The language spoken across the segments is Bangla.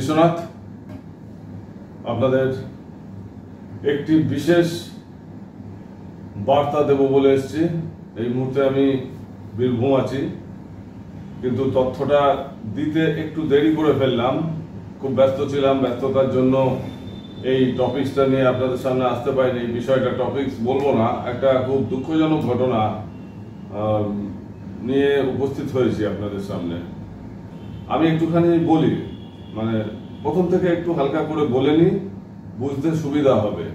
বিশ্বনাথ আপনাদের একটি বিশেষ বার্তা দেব বলে এসেছি। এই মুহূর্তে আমি বীরভূম আছি, কিন্তু তথ্যটা দিতে একটু দেরি করে ফেললাম। খুব ব্যস্ত ছিলাম, ব্যস্ততার জন্য এই টপিকসটা নিয়ে আপনাদের সামনে আসতে পারিনি। এই বিষয়টা টপিকস বলবো না, একটা খুব দুঃখজনক ঘটনা নিয়ে উপস্থিত হয়েছি আপনাদের সামনে। আমি একটুখানি বলি, মানে প্রথম থেকে একটু হালকা করে বলে নি, বুঝতে সুবিধা হবে।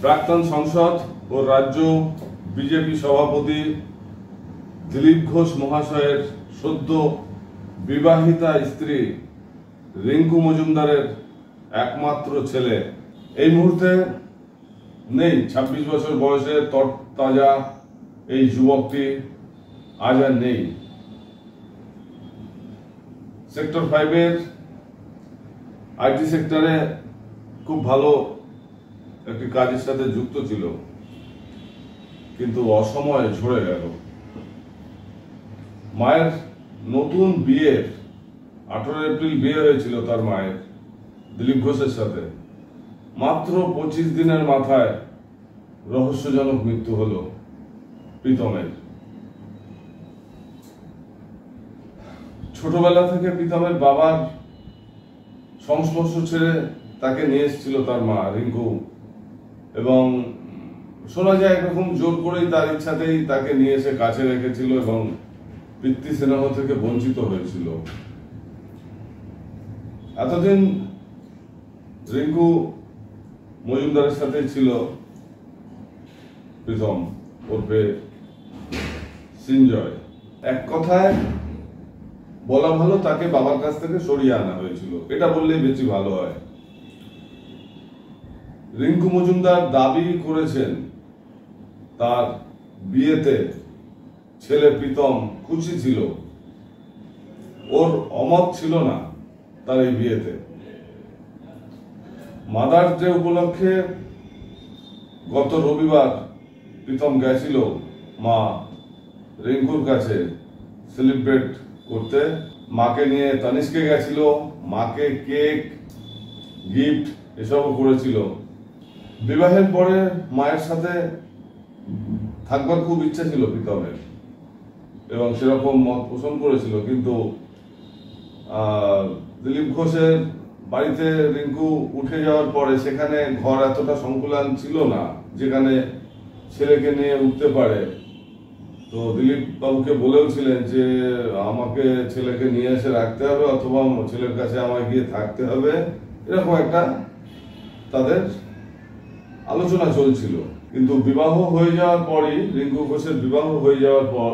প্রাক্তন সংসদ ও রাজ্য বিজেপি সভাপতি দিলীপ ঘোষ মহাশয়ের সদ্য বিবাহিতা স্ত্রী রিঙ্কু মজুমদারের একমাত্র ছেলে এই মুহূর্তে নেই। 26 বছর বয়সের তরতাজা এই যুবকটি আজ আর নেই। সেক্টর 5-এর আইটি সেক্টরে খুব ভালো একটি কাজের সাথে যুক্ত ছিল, কিন্তু অসময়ে ঝরে গেল। মায়ের নতুন বিয়ের 18 এপ্রিল বিয়ে হয়েছিল তার মায়ের দিলীপ ঘোষের সাথে। মাত্র 25 দিনের মাথায় রহস্যজনক মৃত্যু হলো প্রীতমের। ছোটবেলা থেকে প্রীতমের বাবার সংস্পর্শ ছেড়ে তাকে নিয়ে এসেছিল তার মা রিঙ্কু, এবং শোনা যায় একরকম জোর করেই তার ইচ্ছাতেই তাকে নিয়ে এসে কাছে রেখেছিল এবং পিতৃ স্নেহ থেকে বঞ্চিত হয়েছিল। এতদিন রিঙ্কু মজুমদারের সাথে ছিল প্রীতম ওরফে সিনজয়। এক কথায় বলা ভালো, তাকে বাবার কাছ থেকে সরিয়ে আনা হয়েছিল, এটা বললেই বেশি ভালো হয়। রিঙ্কু মজুমদার দাবি করেছেন তার বিয়েতে ছেলে প্রীতম খুশি ছিল, ওর অমত ছিল না তার এই বিয়েতে। মাদার্স ডে উপলক্ষে গত রবিবার প্রীতম গেছিল মা রিঙ্কুর কাছে সেলিব্রেট করতে। মাকে নিয়ে তানিশকে গেছিল, মাকে কেক গিফট এসবও করেছিল। বিবাহের পরে মায়ের সাথে থাকবার খুব ইচ্ছা ছিল প্রীতমের এবং সেরকম মত পোষণ করেছিল, কিন্তু দিলীপ ঘোষের বাড়িতে রিঙ্কু উঠে যাওয়ার পরে সেখানে ঘর এতটা সংকুলান ছিল না যেখানে ছেলেকে নিয়ে উঠতে পারে। তো দিলীপ বাবুকে বলেও ছিলেন যে আমাকে ছেলেকে নিয়ে এসে রাখতে হবে অথবা ছেলের কাছে আমায় গিয়ে থাকতে হবে, এরকম একটা তাদের আলোচনা চলছিল। কিন্তু বিবাহ হয়ে যাওয়ার পরই, রিঙ্কু ঘোষের বিবাহ হয়ে যাওয়ার পর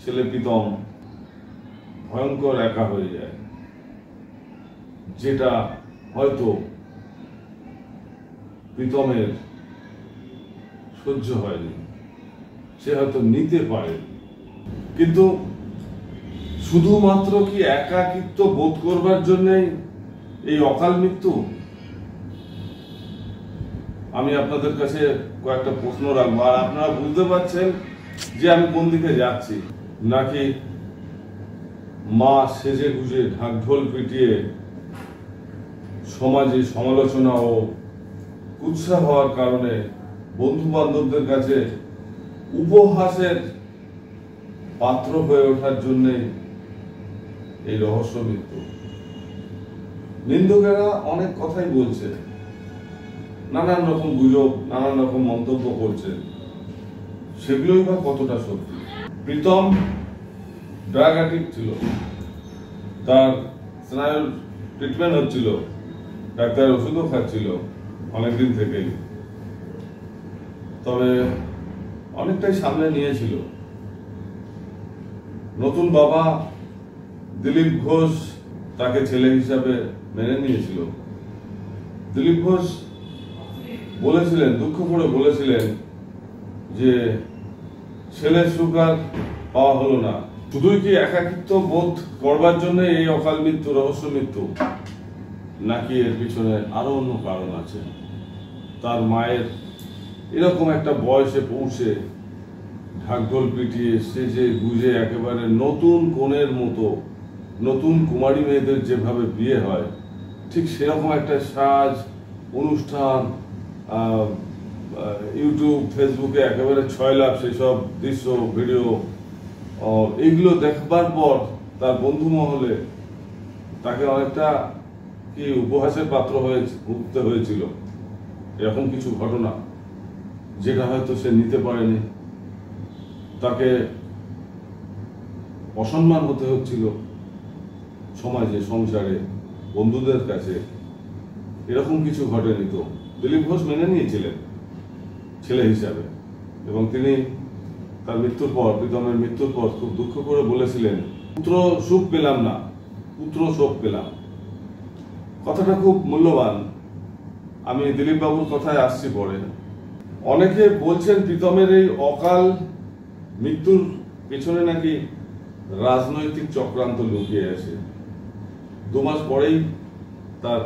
ছেলে প্রীতম ভয়ঙ্কর একা হয়ে যায়, যেটা হয়তো প্রীতমের সহ্য হয়নি, সে হয়তো নিতে পারে। কিন্তু শুধুমাত্র কি একাকিত্ব বোধ করবার জন্যই এই অকাল মৃত্যু? আমি আপনাদের কাছে কয়েকটা প্রশ্ন রাখবো, আর আপনারা বুঝতে পারছেন যে আমি কোন দিকে যাচ্ছি। নাকি মা সেজে গুজে ঢাকঢোল পিটিয়ে সমাজে সমালোচনা ও কুৎসা হওয়ার কারণে বন্ধু বান্ধবদের কাছে উপহাসের পাত্র হয়ে ওঠার জন্যে এই রহস্য মৃত্যু? নিন্দুকেরা অনেক কথাই বলছে, নানান রকম গুজব, নানান রকম মন্তব্য করছে, সেগুলোই বা কতটা সত্যি? প্রীতম ড্রাগ অ্যাডিক্ট ছিল, তার স্নায়ুর ট্রিটমেন্ট হচ্ছিল, ডাক্তারের ওষুধও খাচ্ছিল অনেকদিন থেকেই, তবে অনেকটাই সামনে নিয়েছিল। নতুন বাবা দিলীপ ঘোষ তাকে ছেলে হিসাবে মেনে নিয়েছিল। দিলীপ ঘোষ বলেছিলেন, দুঃখ করে বলেছিলেন যে ছেলের সুখ আর পাওয়া হলো না। শুধুই কি একাকিত্ব বোধ করবার জন্য এই অকাল মৃত্যু, রহস্য মৃত্যু, নাকি এর পিছনে আরো অন্য কারণ আছে? তার মায়ের এরকম একটা বয়সে পৌঁছে ঢাকঢোল পিটিয়ে সেজে গুজে একেবারে নতুন কনের মতো নতুন কুমারী মেয়েদের যেভাবে বিয়ে হয় ঠিক সেরকম একটা সাজ অনুষ্ঠান ইউটিউব ফেসবুকে একেবারে ছয়লাভ সেসব দৃশ্য ভিডিও এইগুলো দেখবার পর তার বন্ধু মহলে তাকে অনেকটা কি উপহাসের পাত্র হয়ে উঠতে হয়েছিল। এরকম কিছু ঘটনা যেটা হয়তো সে নিতে পারেনি, তাকে অসম্মান হতে হচ্ছিল সমাজে, সংসারে, বন্ধুদের কাছে। এরকম কিছু ঘটেনি তো দিলীপ ঘোষ মেনে নিয়েছিলেন ছেলে হিসাবে, এবং তিনি তার মৃত্যুর পর, প্রীতমের মৃত্যুর পর খুব দুঃখ করে বলেছিলেন, পুত্র সুখ পেলাম না, পুত্র শোক পেলাম। কথাটা খুব মূল্যবান। আমি দিলীপ বাবুর কথায় আসছি পরে। অনেকে বলছেন প্রীতমের এই অকাল মৃত্যুর পেছনে নাকি রাজনৈতিক চক্রান্ত লুকিয়ে আছে। 2 মাস পরেই তার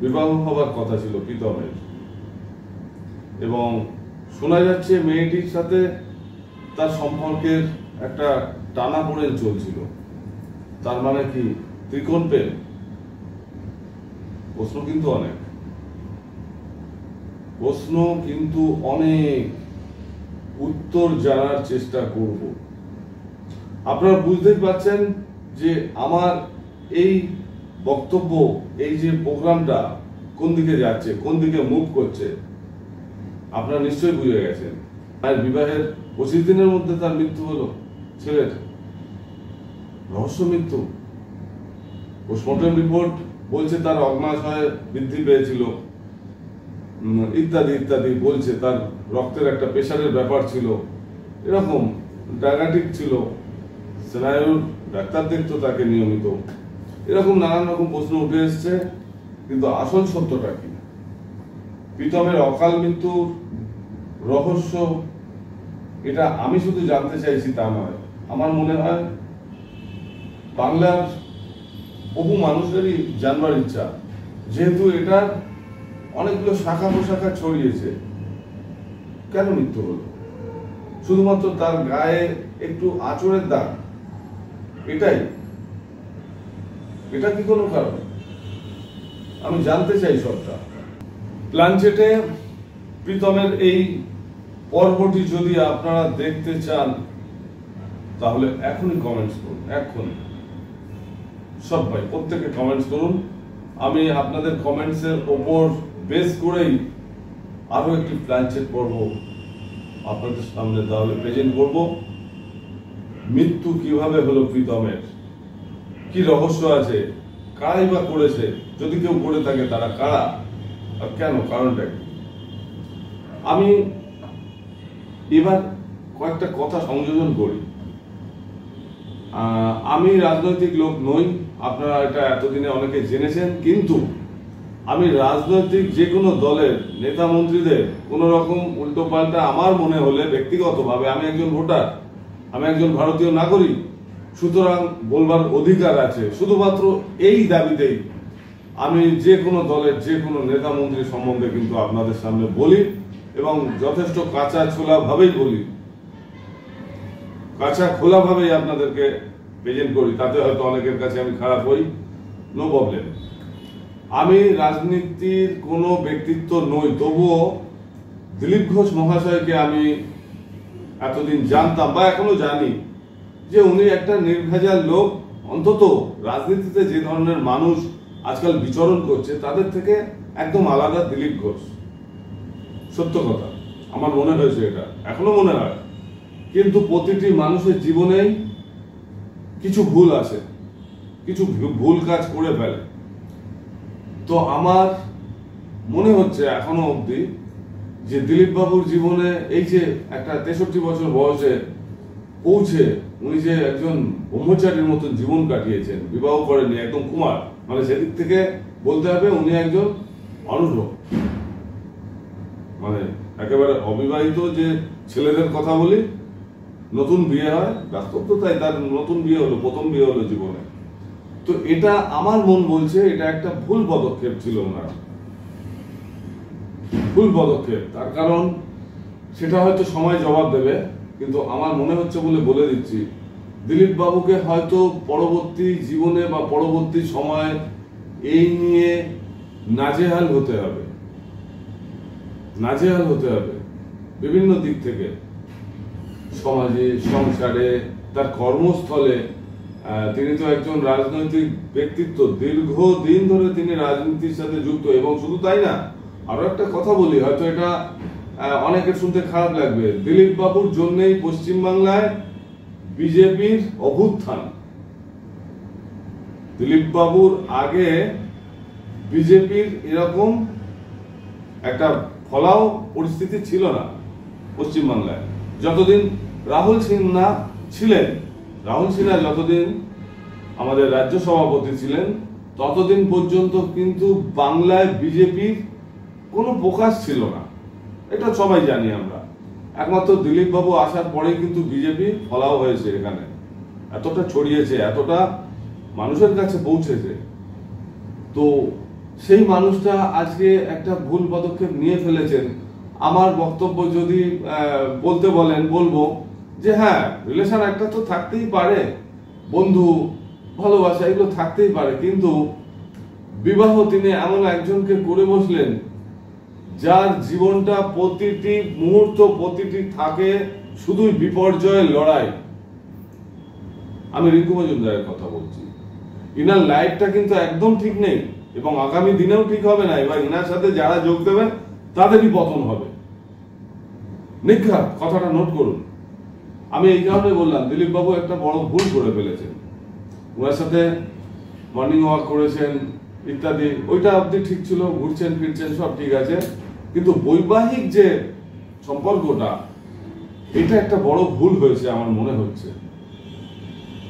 বিবাহ হবার কথা ছিল প্রীতমের, এবং শোনা যাচ্ছে মেয়েটির সাথে তার সম্পর্কের একটা টানাপোড়েন চলছিল। তার মানে কি ত্রিকোণ প্রেম? প্রশ্ন কিন্তু অনেক উত্তর জানার চেষ্টা করব। আপনারা বুঝতেই পারছেন যে আমার এই বক্তব্য, এই যে প্রোগ্রামটা কোন দিকে যাচ্ছে, কোন দিকে মুভ করছে, আপনারা নিশ্চয়ই বুঝে গেছেন। আর বিবাহের 25 দিনের মধ্যে তার মৃত্যু হলো, ছেলের রহস্য মৃত্যু। পোস্টমর্টম রিপোর্ট বলছে তার অগ্ন্যাশয় বৃদ্ধি পেয়েছিল, ইত্যাদি ইত্যাদি বলছে। তার রক্তের একটা প্রেশারের ব্যাপার ছিল, এরকম ডায়াবেটিক ছিল, স্নায়ুর ডাক্তার দেখতো তাকে নিয়মিত। এরকম নানান রকম প্রশ্ন উঠে এসছে, কিন্তু আসল সত্যটা কি? প্রীতমের অকাল মৃত্যুর রহস্য এটা আমি শুধু জানতে চাইছি তা নয়, আমার মনে হয় বাংলার বহু মানুষেরই জানবার ইচ্ছা, যেহেতু এটা অনেকগুলো শাখা প্রশাখা ছড়িয়েছে। কেন মৃত্যু হলো? শুধুমাত্র তার গায়ে একটু আঁচড়ের দাগ, এটাই? এটা কি কোনো কারণ? আমি জানতে চাই সবটা। প্ল্যানচেটে প্রীতমের এই পর্বটি যদি আপনারা দেখতে চান তাহলে এখনই কমেন্টস করুন, এখনই সবাই প্রত্যেকে কমেন্টস করুন। আমি আপনাদের কমেন্টসের ওপর বেস করেই আরো একটি প্ল্যানচেট পর্ব আপনাদের সামনে তাহলে প্রেজেন্ট করব। মৃত্যু কিভাবে হলো প্রীতমের, কি রহস্য আছে, কারাই বা করেছে, যদি কেউ করে থাকে তারা কারা, আর কেন, কারণটা কি? আমি এবার কয়েকটা কথা সংযোজন করি। আমি রাজনৈতিক লোক নই, আপনারা এটা এতদিনে অনেকে জেনেছেন, কিন্তু আমি রাজনৈতিক যে কোনো দলের নেতা মন্ত্রীদের কোন রকম উল্টো পাল্টা আমার মনে হলে ব্যক্তিগতভাবে, আমি একজন ভোটার, আমি একজন ভারতীয় নাগরিক, সুতরাং বলবার অধিকার আছে। শুধুমাত্র এই দাবিতেই আমি যে কোনো দলের যে কোনো নেতা মন্ত্রী সম্বন্ধে কিন্তু আপনাদের সামনে বলি, এবং যথেষ্ট কাঁচা ছোলা ভাবেই বলি, কাঁচা খোলা ভাবেই আপনাদেরকে প্রেজেন্ট করি। তাতে হয়তো অনেকের কাছে আমি খারাপ হই, নো প্রবলেম। আমি রাজনীতির কোনো ব্যক্তিত্ব নই, তবুও দিলীপ ঘোষ মহাশয়কে আমি এতদিন জানতাম বা এখনো জানি যে উনি একটা নির্ভেজাল লোক। অন্তত রাজনীতিতে যে ধরনের মানুষ আজকাল বিচরণ করছে তাদের থেকে একদম আলাদা দিলীপ ঘোষ। সত্য কথা, আমার মনে হয়েছে, এটা এখনো মনে হয়। কিন্তু প্রতিটি মানুষের জীবনেই কিছু ভুল আছে, কিছু ভুল কাজ করে ফেলে। তো আমার মনে হচ্ছে এখনো অবধি যে দিলীপ বাবুর জীবনে এই যে একটা 63 বছর বয়সে পৌঁছে উনি যে একজন ব্রহ্মচারীর মতন জীবন কাটিয়েছেন, বিবাহ করেননি, একদম কুমার, মানে সেদিক থেকে বলতে হবে উনি একজন অনুরোধ, মানে একেবারে অবিবাহিত যে ছেলেদের কথা বলি, নতুন বিয়ে হয়, বাস্তব তো তাই, তার নতুন বিয়ে হলো, প্রথম বিয়ে হলো জীবনে। তো এটা আমার মন বলছে এটা একটা ভুল পদক্ষেপ ছিল ওনার, ভুল পদক্ষেপ। তার কারণ সেটা হয়তো সময় জবাব দেবে, কিন্তু আমার মনে হচ্ছে বলে দিচ্ছি দিলীপ বাবুকে হয়তো পরবর্তী জীবনে বা পরবর্তী সময়ে এই নিয়ে নাজেহাল হতে হবে, নাজেহাল হতে হবে বিভিন্ন দিক থেকে, সমাজে, সংসারে, তার কর্মস্থলে। তিনি তো একজন রাজনৈতিক ব্যক্তিত্ব, দীর্ঘদিন ধরে তিনি রাজনীতির সাথে যুক্ত। এবং শুধু তাই না, আরো একটা কথা বলি, হয়তো এটা অনেকের শুনতে খারাপ লাগবে, দিলীপ বাবুর জন্যই পশ্চিমবাংলায় বিজেপির অভ্যুত্থান। দিলীপ বাবুর আগে বিজেপির এরকম একটা ফলাও পরিস্থিতি ছিল না পশ্চিমবাংলায়। যতদিন রাহুল সিনহা ছিলেন, রাহুল সিনহা যতদিন আমাদের রাজ্য সভাপতি ছিলেন, ততদিন পর্যন্ত কিন্তু বাংলায় বিজেপির কোনো প্রকাশ ছিল না। এটা সবাই জানি আমরা। একমাত্র দিলীপ বাবু আসার পরে কিন্তু বিজেপি ফলাও হয়েছে, এখানে এতটা ছড়িয়েছে, এতটা মানুষের কাছে পৌঁছেছে। তো সেই মানুষটা আজকে একটা ভুল পদক্ষেপ নিয়ে ফেলেছেন। আমার বক্তব্য যদি বলতে বলেন, বলবো যে হ্যাঁ, রিলেশন একটা তো থাকতেই পারে, বন্ধু, ভালোবাসা, এগুলো থাকতেই পারে, কিন্তু বিবাহ তিনি এমন একজনকে করে বসলেন যার জীবনটা প্রতিটি মুহূর্ত, প্রতিটি থাকে শুধুই বিপর্যয়ের লড়াই। আমি রিঙ্কু মজুমদারের কথা বলছি। ইনার লাইফটা কিন্তু একদম ঠিক নেই এবং আগামী দিনেও ঠিক হবে না। এবার ইনার সাথে যারা যোগ দেবে তাদেরই পতন হবে। নিখাত কথাটা নোট করুন। আমি এই কারণে বললাম, দিলীপ বাবু একটা বড় ভুল করে ফেলেছেন। ওনার সাথে মর্নিং ওয়াক করেছেন ইত্যাদি, ওইটা অবধি ঠিক ছিল, ঘুরছেন ফিরছেন সব ঠিক আছে, কিন্তু বৈবাহিক যে সম্পর্কটা, এটা একটা বড় ভুল হয়েছে আমার মনে হচ্ছে।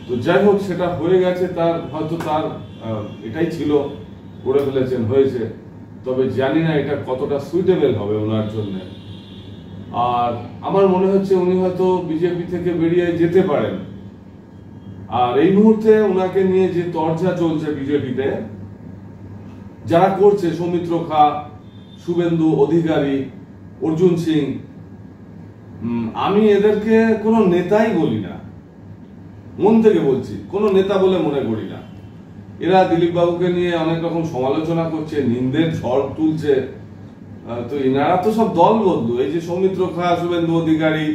তো যাই হোক, সেটা হয়ে গেছে, তার হয়তো তার এটাই ছিল, করে ফেলেছেন, হয়েছে। তবে জানি না এটা কতটা সুইটেবল হবে ওনার জন্য। আর আমার মনে হচ্ছে উনি হয়তো বিজেপি থেকে বেরিয়ে যেতে পারেন। আর এই মুহূর্তে ওনাকে নিয়ে যে তরজা চলছে বিজেপিতে, যারা করছে, সৌমিত্র খা, শুভেন্দু অধিকারী, অর্জুন সিং, আমি এদেরকে কোনো নেতাই বলি না, মন থেকে বলছি, কোনো নেতা বলে মনে করি না। এরা দিলীপ বাবুকে নিয়ে অনেক রকম সমালোচনা করছে, নিন্দের ঝড় তুলছে। তো এনারা তো সব দল বদলু। এই যে সৌমিত্র খা, শুভেন্দু অধিকারী,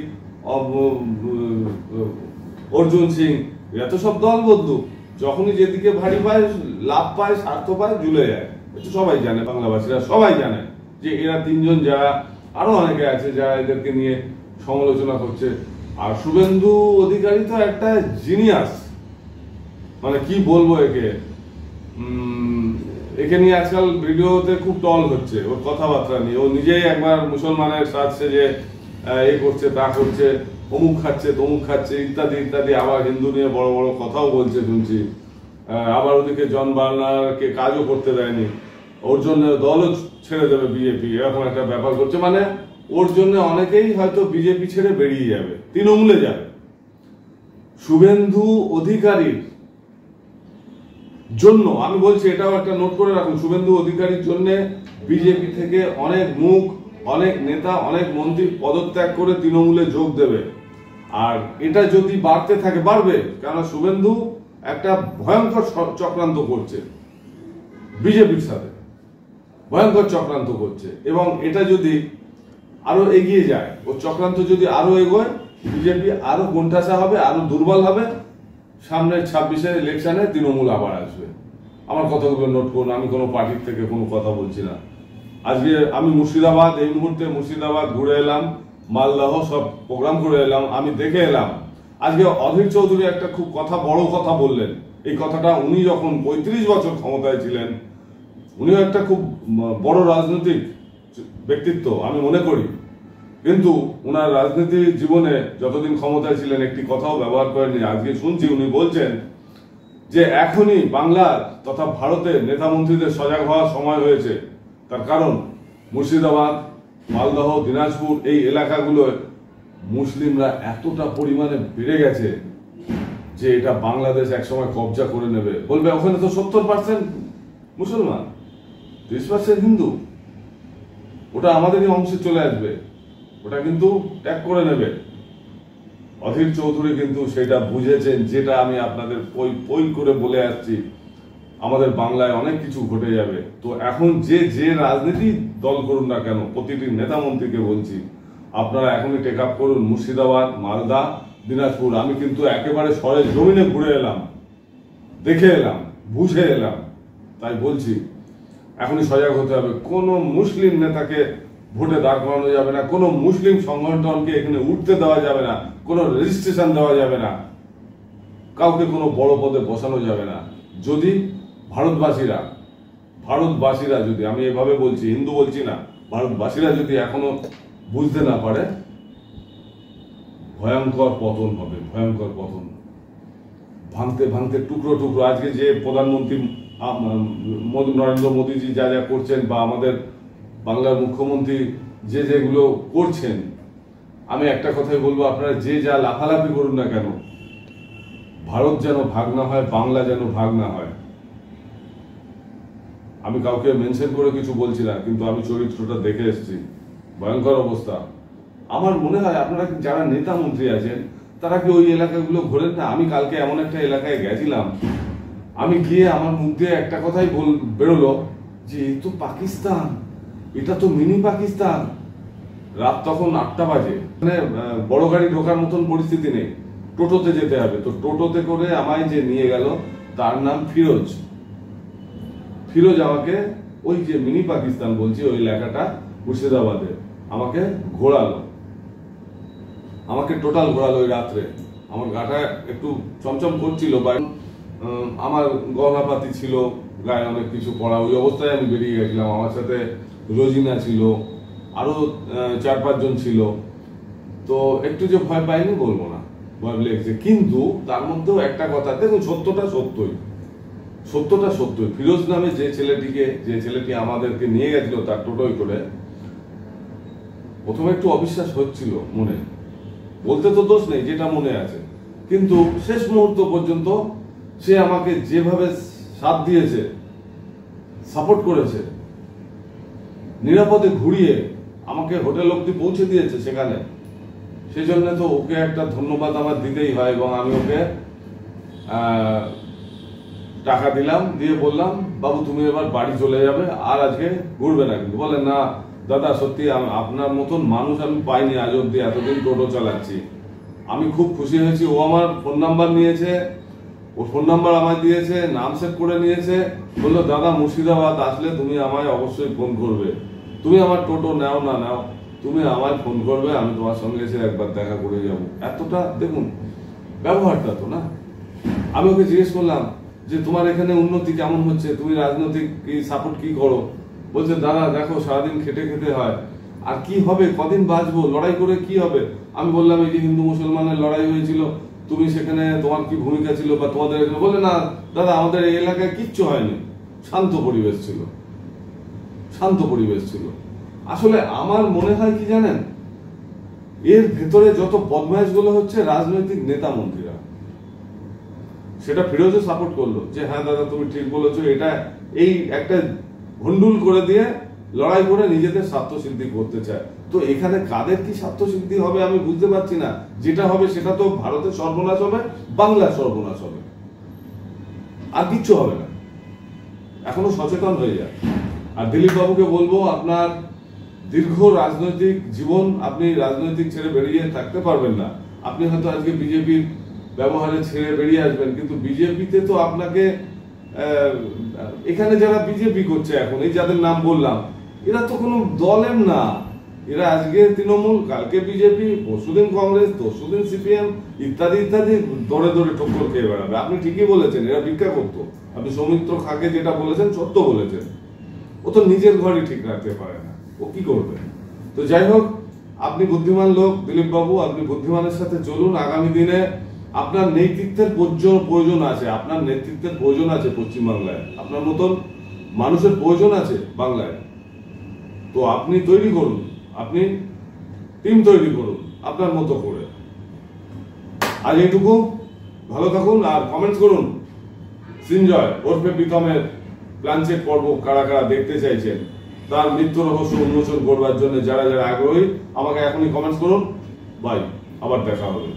অর্জুন সিং, এরা তো সব দল বদলু। যখনই যেদিকে ভারী পায়, লাভ পায়, স্বার্থ পায়, ঝুলে যায়। এটা সবাই জানে, বাংলাবাসীরা সবাই জানে যে এরা তিনজন, যারা আরো অনেকে আছে যারা এদেরকে নিয়ে সমালোচনা করছে। আর শুভেন্দু অধিকারী তো একটা জিনিয়াস, মানে কি বলবো একে, একে নিয়ে আজকাল ভিডিওতে খুব টল হচ্ছে ওর কথাবার্তা নিয়ে। ও নিজেই একবার মুসলমানের সাজছে, যে এ করছে, তা করছে, অমুক খাচ্ছে, তমুক খাচ্ছে, ইত্যাদি ইত্যাদি। আবার হিন্দু নিয়ে বড় বড় কথাও বলছে শুনছি। আবার ওদিকে জন বার্নারকে কাজও করতে দেয়নি, ওর জন্য দলও ছেড়ে দেবে বিজেপি, এরকম একটা ব্যাপার করছে। মানে ওর জন্য অনেকেই হয়তো বিজেপি ছেড়ে বেরিয়ে যাবে, তৃণমূলে যাবে। শুভেন্দু অধিকারীর জন্য আমি বলছি, এটাও একটা নোট করে রাখুন, শুভেন্দু অধিকারীর জন্য বিজেপি থেকে অনেক মুখ, অনেক নেতা, অনেক মন্ত্রী পদত্যাগ করে তৃণমূলে যোগ দেবে। আর এটা যদি বাড়তে থাকে, বাড়বে, কারণ শুভেন্দু একটা ভয়ঙ্কর চক্রান্ত করছে বিজেপির সাথে, ভয়ঙ্কর চক্রান্ত করছে। এবং এটা যদি আরো এগিয়ে যায়, ও চক্রান্ত যদি আরো এগোয়, বিজেপি আরো কোণঠাসা হবে, আরো দুর্বল হবে। সামনের 26-এর ইলেকশনে তৃণমূল আবার আসবে। আমার কথাগুলো নোট করুন, আমি কোনো পার্টির থেকে কোনো কথা বলছি না। আজকে আমি মুর্শিদাবাদ, এই মুহূর্তে মুর্শিদাবাদ ঘুরে এলাম, মালদহ সব প্রোগ্রাম করে এলাম, আমি দেখে এলাম। আজকে অধীর চৌধুরী একটা খুব বড় কথা বললেন। এই কথাটা উনি যখন 35 বছর ক্ষমতায় ছিলেন, উনিও একটা খুব বড় রাজনৈতিক ব্যক্তিত্ব আমি মনে করি, কিন্তু উনার রাজনীতি জীবনে যতদিন ক্ষমতায় ছিলেন একটি কথাও ব্যবহার করেননি। আজকে শুনছি উনি বলছেন যে এখনই বাংলার তথা ভারতের নেতা মন্ত্রীদের সজাগ হওয়ার সময় হয়েছে। তার কারণ মুর্শিদাবাদ, মালদহ, দিনাজপুর, এই এলাকাগুলোয় মুসলিমরা এতটা পরিমাণে বেড়ে গেছে যে এটা বাংলাদেশ একসময় কবজা করে নেবে। বলবে ওখানে তো 70% মুসলমান, 30% হিন্দু, ওটা আমাদেরই অংশে চলে আসবে, ওটা কিন্তু ত্যাগ করে নেবে। অধীর চৌধুরী কিন্তু সেটা বুঝেছেন, যেটা আমি আপনাদের পই পই করে বলে আসছি, আমাদের বাংলায় অনেক কিছু ঘটে যাবে। তো এখন যে রাজনীতি দল করুন না কেন, প্রতিটি নেতা মন্ত্রীকে বলছি, আপনারা এখনই টেক আপ করুন মুর্শিদাবাদ, মালদা, দিনাজপুর। আমি কিন্তু একেবারে সরে জমিনে ঘুরে এলাম, দেখে এলাম, বুঝে এলাম। তাই বলছি এখনই সজাগ হতে হবে। কোনো মুসলিম নেতাকে ভোটে দাঁড় করানো যাবে না, কোনো মুসলিম সংগঠনকে এখানে উঠতে দেওয়া যাবে না, কোনো রেজিস্ট্রেশন দেওয়া যাবে না, কাউকে কোনো বড় পদে বসানো যাবে না। যদি ভারতবাসীরা যদি, আমি এভাবে বলছি, হিন্দু বলছি না, ভারতবাসীরা যদি এখনো বুঝতে না পারে, ভয়ঙ্কর পতন হবে, ভয়ঙ্কর পতন। ভাঙতে ভাঙতে টুকরো টুকরো। আজকে যে প্রধানমন্ত্রী নরেন্দ্র মোদীজি যা যা করছেন, বা আমাদের বাংলার মুখ্যমন্ত্রী যেগুলো করছেন, আমি একটা কথাই বলবো, আপনারা যে যা লাফালাফি করুন না কেন, ভারত যেন ভাগ না হয়, বাংলা যেন ভাগ না হয়। আমি কাউকে মেনশন করে কিছু বলছি না, কিন্তু আমি চরিত্রটা দেখে এসেছি, ভয়ঙ্কর অবস্থা। আমার মনে হয় আপনারা যারা নেতা মন্ত্রী আছেন, তারা কি ওই এলাকাগুলো ঘোরেন না? আমি কালকে এমন একটা এলাকায় গেছিলাম, আমি গিয়ে আমার মুখ দিয়ে একটা কথাই বেরোলো যে এই তো পাকিস্তান, এটা তো মিনি পাকিস্তান। রাত তখন 8টা বাজে, মানে বড় গাড়ি ঢোকার মতন পরিস্থিতি নেই, টোটোতে যেতে হবে। তো টোটোতে করে আমায় যে নিয়ে গেল, তার নাম ফিরোজ। ফিরোজ আমাকে ওই যে মিনি পাকিস্তান বলছি, ওই এলাকাটা মুর্শিদাবাদে, আমাকে ঘোরালো, আমাকে টোটাল ঘোরালো ওই রাত্রে। আমার গাটা একটু চমচম করছিল, বা আমার গহনাপাতি ছিল, গায়ে অনেক কিছু পড়া, ওই অবস্থায় আমি বেরিয়ে গেছিলাম। আমার সাথে রোজিনা ছিল, আরো 4-5 জন ছিল। তো একটু যে ভয় পাইনি বলবো না, ভয় লেগেছে। কিন্তু তার মধ্যেও একটা কথা দেখুন, সত্যটা সত্যই। ফিরোজ নামে যে ছেলেটি আমাদেরকে নিয়ে গেছিল তার টোটোয় করে, প্রথমে একটু অবিশ্বাস হচ্ছিল মনে, বলতে তো দোষ নেই, যেটা মনে আছে। কিন্তু শেষ মুহূর্ত পর্যন্ত সে আমাকে যেভাবে সাথ দিয়েছে, সাপোর্ট করেছে, নিরাপদে ঘুরিয়ে আমাকে হোটেল অব্দি পৌঁছে দিয়েছে সেখানে, সেজন্য তো ওকে একটা ধন্যবাদ আমার দিতেই হয়। এবং আমি ওকে টাকা দিলাম, দিয়ে বললাম, বাবু তুমি এবার বাড়ি চলে যাবে, আর আজকে ঘুরবে না। কিন্তু বলে, না দাদা, সত্যি আপনার মতন মানুষ আমি পাইনি আজ অব্দি, এতদিন টোটো চালাচ্ছি। আমি খুব খুশি হয়েছি। ও আমার ফোন নাম্বার নিয়েছে, ও ফোন নাম্বার আমায় দিয়েছে, নাম সেভ করে নিয়েছে, বললো দাদা মুর্শিদাবাদ আসলে তুমি আমায় অবশ্যই ফোন করবে, তুমি আমার টোটো নাও না নাও, তুমি আমায় ফোন করবে, আমি তোমার সঙ্গে এসে একবার দেখা করে যাবো। এতটা দেখুন ব্যবহারটা তো না। আমি ওকে জিজ্ঞেস করলাম যে তোমার এখানে উন্নতি কেমন হচ্ছে, তুমি রাজনৈতিক সাপোর্ট কি করো? বলছে দাদা দেখো, সারাদিন খেটে খেতে হয়, আর কি হবে, কদিন বাঁচবো, লড়াই করে কি হবে? আমি বললাম এই যে হিন্দু মুসলমানের লড়াই হয়েছিল, তুমি সেখানে তোমার কি ভূমিকা ছিল, বা তোমাদের এখানে? বলে না দাদা, আমাদের এই এলাকায় কিচ্ছু হয়নি, শান্ত পরিবেশ ছিল। আসলে আমার মনে হয় কি জানেন, এর ভেতরে যত বদমাইশ গুলো হচ্ছে রাজনৈতিক নেতা মন্ত্রীরা। সেটা ফিরোজও সাপোর্ট করলো যে হ্যাঁ দাদা তুমি ঠিক বলেছো, এটা এই একটা ভন্ডুল করে দিয়ে লড়াই করে নিজেদের স্বার্থ সিদ্ধি করতে চায়। তো এখানে কাদের কি স্বার্থ সিদ্ধি হবে আমি বুঝতে পারছি না। যেটা হবে সেটা তো ভারতের সর্বনাশ হবে, বাংলার সর্বনাশ হবে, আর কিচ্ছু হবে না। এখনো সচেতন হয়ে যায়। আর দিলীপ বাবুকে বলবো, আপনার দীর্ঘ রাজনৈতিক জীবন, আপনি রাজনৈতিক ছেড়ে বেরিয়ে থাকতে পারবেন না। আপনি হয়তো আজকে বিজেপির ব্যবহারে ছেড়ে বেরিয়ে আসবেন, কিন্তু বিজেপিতে তো আপনাকে, এখানে যারা বিজেপি করছে এখন, এই যাদের নাম বললাম, এরা তো কোনো দলের না। এরা আজকে তৃণমূল, কালকে বিজেপি, পরশুদিন কংগ্রেস, তরশুদিন সিপিএম, ইত্যাদি ইত্যাদি দরে দরে ঠক্কর খেয়ে বেড়াবে। আপনি ঠিকই বলেছেন, এরা ভিক্ষা করতো। আপনি সৌমিত্র খাঁকে যেটা বলেছেন সত্য বলেছেন। ও তো নিজের ঘরই ঠিক রাখতে পারে না, ও কি করবে? তো যাই হোক, আপনি বুদ্ধিমান লোক দিলীপ বাবু, আপনি বুদ্ধিমানের সাথে চলুন। আগামী দিনে আপনার নেতৃত্বের প্রয়োজন আছে, আপনার নেতৃত্বের প্রয়োজন আছে পশ্চিমবাংলায়, আপনার মতন মানুষের প্রয়োজন আছে বাংলায়। তো আপনি তৈরি করুন, আপনি টিম তৈরি করুন আপনার মতো করে। আজ এইটুকু, ভালো থাকুন আর কমেন্টস করুন। সিনজয় ওরফে প্রীতমের প্ল্যানচেট পর্ব কারা কারা দেখতে চাইছেন, তার মৃত্যু রহস্য উন্মোচন করবার জন্য যারা যারা আগ্রহী, আমাকে এখনই কমেন্টস করুন। বাই, আবার দেখা হবে।